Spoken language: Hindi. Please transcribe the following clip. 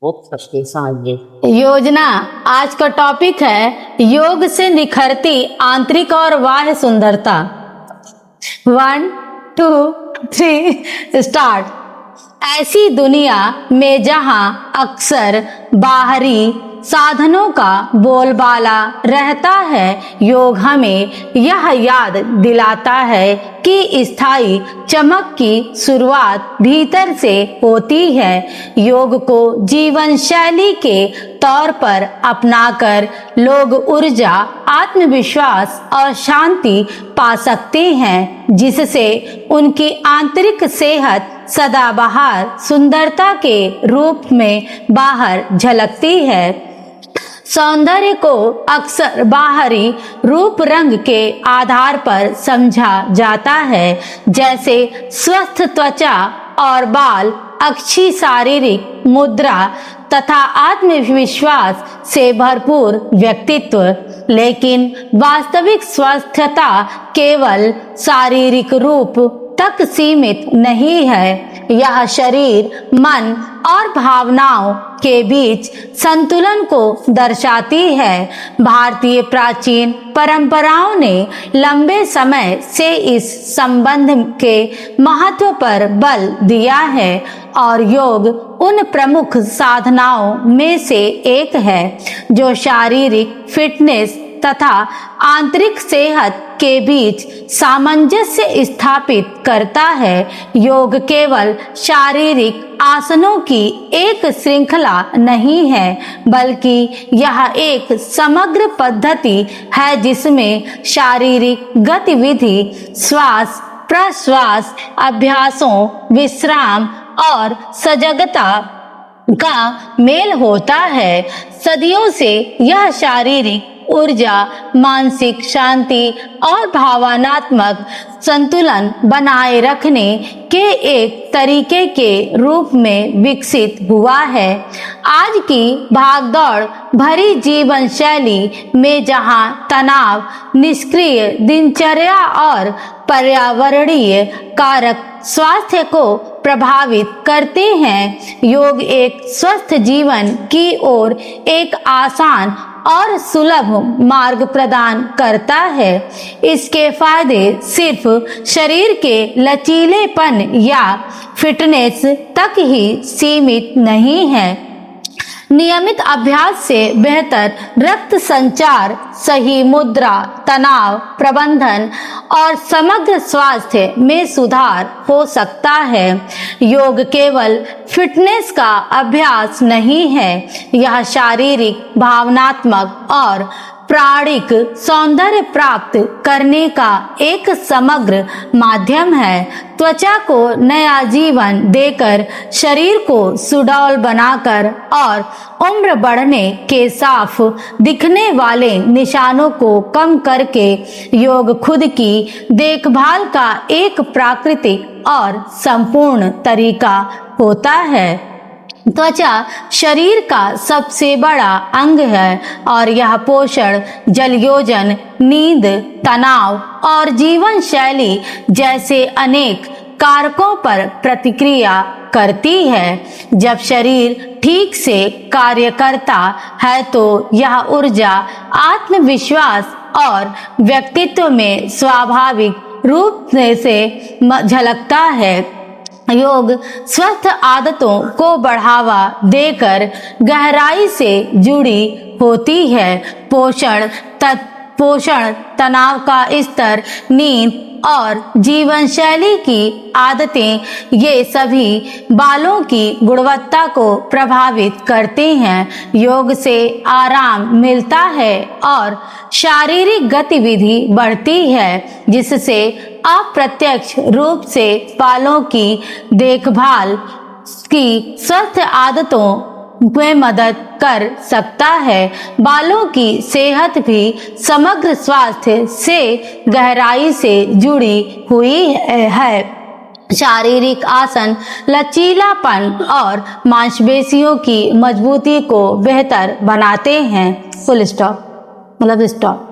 बहुत शक्तिशाली योजना। आज का टॉपिक है योग से निखरती आंतरिक और बाह्य सुंदरता। 1 2 3 स्टार्ट। ऐसी दुनिया में जहां अक्सर बाहरी साधनों का बोलबाला रहता है, योग हमें यह याद दिलाता है कि स्थायी चमक की शुरुआत भीतर से होती है। योग को जीवन शैली के तौर पर अपनाकर लोग ऊर्जा, आत्मविश्वास और शांति पा सकते हैं, जिससे उनकी आंतरिक सेहत सदाबहार सुंदरता के रूप में बाहर झलकती है। सौंदर्य को अक्सर बाहरी रूप रंग के आधार पर समझा जाता है, जैसे स्वस्थ त्वचा और बाल, अच्छी शारीरिक मुद्रा तथा आत्मविश्वास से भरपूर व्यक्तित्व। लेकिन वास्तविक स्वस्थता केवल शारीरिक रूप तक सीमित नहीं है, यह शरीर, मन और भावनाओं के बीच संतुलन को दर्शाती है। भारतीय प्राचीन परंपराओं ने लंबे समय से इस संबंध के महत्व पर बल दिया है और योग उन प्रमुख साधनाओं में से एक है जो शारीरिक फिटनेस तथा आंतरिक सेहत के बीच सामंजस्य स्थापित करता है। योग केवल शारीरिक आसनों की एक श्रृंखला नहीं है, बल्कि यह एक समग्र पद्धति है जिसमें शारीरिक गतिविधि, श्वास प्रश्वास अभ्यासों, विश्राम और सजगता का मेल होता है। सदियों से यह शारीरिक ऊर्जा, मानसिक शांति और भावनात्मक संतुलन बनाए रखने के एक तरीके के रूप में विकसित हुआ है। आज की भागदौड़ भरी जीवन शैली में जहां तनाव, निष्क्रिय दिनचर्या और पर्यावरणीय कारक स्वास्थ्य को प्रभावित करते हैं, योग एक स्वस्थ जीवन की ओर एक आसान और सुलभ मार्ग प्रदान करता है। इसके फायदे सिर्फ शरीर के लचीलेपन या फिटनेस तक ही सीमित नहीं है। नियमित अभ्यास से बेहतर रक्त संचार, सही मुद्रा, तनाव प्रबंधन और समग्र स्वास्थ्य में सुधार हो सकता है। योग केवल फिटनेस का अभ्यास नहीं है, यह शारीरिक, भावनात्मक और प्राणिक सौंदर्य प्राप्त करने का एक समग्र माध्यम है। त्वचा को नया जीवन देकर, शरीर को सुडौल बनाकर और उम्र बढ़ने के साफ दिखने वाले निशानों को कम करके, योग खुद की देखभाल का एक प्राकृतिक और संपूर्ण तरीका होता है। त्वचा शरीर का सबसे बड़ा अंग है और यह पोषण, जलयोजन, नींद, तनाव और जीवन शैली जैसे अनेक कारकों पर प्रतिक्रिया करती है। जब शरीर ठीक से कार्य करता है तो यह ऊर्जा, आत्मविश्वास और व्यक्तित्व में स्वाभाविक रूप से झलकता है। योग स्वस्थ आदतों को बढ़ावा देकर गहराई से जुड़ी होती है। पोषण, तनाव का स्तर, नींद और जीवन शैली की आदतें, ये सभी बालों की गुणवत्ता को प्रभावित करते हैं। योग से आराम मिलता है और शारीरिक गतिविधि बढ़ती है, जिससे अप्रत्यक्ष रूप से बालों की देखभाल की स्वस्थ आदतों में मदद कर सकता है। बालों की सेहत भी समग्र स्वास्थ्य से गहराई से जुड़ी हुई है। शारीरिक आसन लचीलापन और मांसपेशियों की मजबूती को बेहतर बनाते हैं। फुल स्टॉप, मतलब स्टॉप।